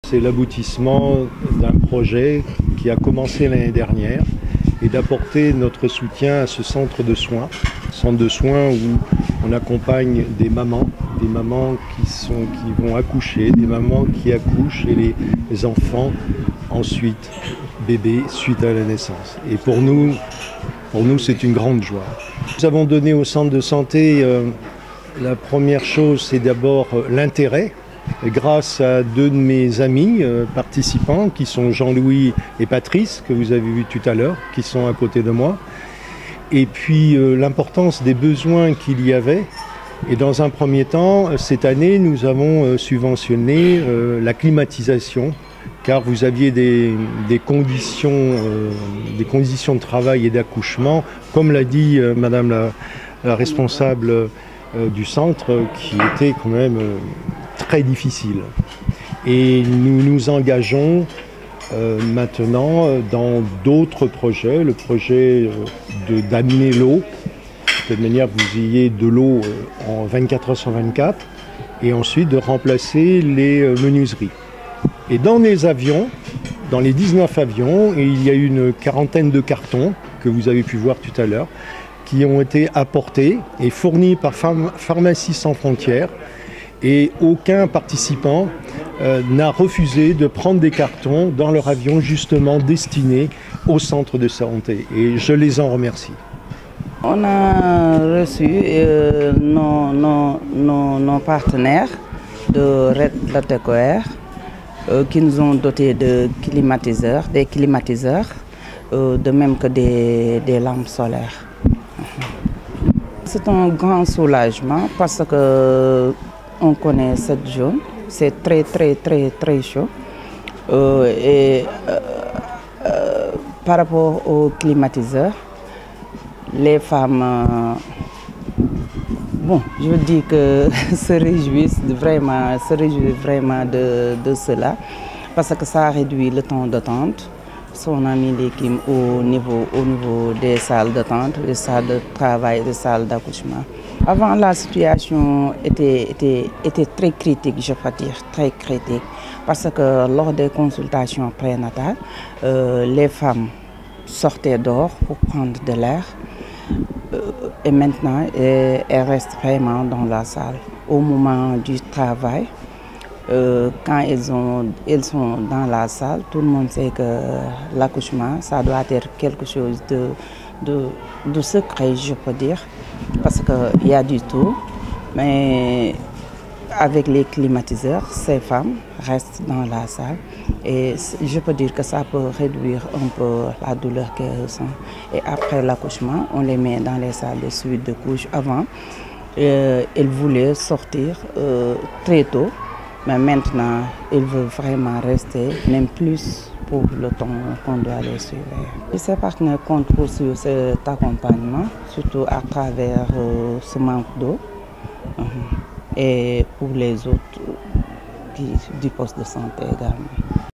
C'est l'aboutissement d'un projet qui a commencé l'année dernière et d'apporter notre soutien à ce centre de soins où on accompagne des mamans qui vont accoucher, des mamans qui accouchent et les enfants ensuite, bébés, suite à la naissance. Et pour nous c'est une grande joie. Nous avons donné au centre de santé, la première chose c'est d'abord l'intérêt. Grâce à deux de mes amis participants qui sont Jean-Louis et Patrice, que vous avez vus tout à l'heure, qui sont à côté de moi. Et puis l'importance des besoins qu'il y avait. Et dans un premier temps, cette année, nous avons subventionné la climatisation, car vous aviez des conditions de travail et d'accouchement, comme l'a dit Madame la responsable du centre, qui était quand même très difficile. Et nous nous engageons maintenant dans d'autres projets, le projet d'amener l'eau, de telle manière que vous ayez de l'eau en 24 heures sur 24, et ensuite de remplacer les menuiseries. Et dans les avions, dans les 19 avions, il y a une quarantaine de cartons que vous avez pu voir tout à l'heure, qui ont été apportés et fournis par Pharmacie sans frontières. Et aucun participant n'a refusé de prendre des cartons dans leur avion justement destinés au centre de santé. Et je les en remercie. On a reçu nos partenaires de Red Latecoère qui nous ont dotés de climatiseurs, des climatiseurs, de même que des lampes solaires. C'est un grand soulagement parce que on connaît cette zone, c'est très chaud. Par rapport aux climatiseurs, les femmes, je dis que se réjouissent vraiment de cela, parce que ça réduit le temps d'attente. On a mis les clims au niveau des salles d'attente, des salles de travail, des salles d'accouchement. Avant, la situation était très critique, je peux dire, très critique. Parce que lors des consultations prénatales, les femmes sortaient dehors pour prendre de l'air. Et maintenant, elles restent vraiment dans la salle. Au moment du travail, quand elles sont dans la salle, tout le monde sait que l'accouchement, ça doit être quelque chose de secret, je peux dire, parce qu'il y a du tout. Mais avec les climatiseurs, ces femmes restent dans la salle et je peux dire que ça peut réduire un peu la douleur qu'elles ressentent. Et après l'accouchement, on les met dans les salles de suite de couche. Avant, elles voulaient sortir très tôt. Mais maintenant, ils veulent vraiment rester, même plus pour le temps qu'on doit les suivre. Et ces partenaires comptent sur cet accompagnement, surtout à travers ce manque d'eau et pour les autres du poste de santé également.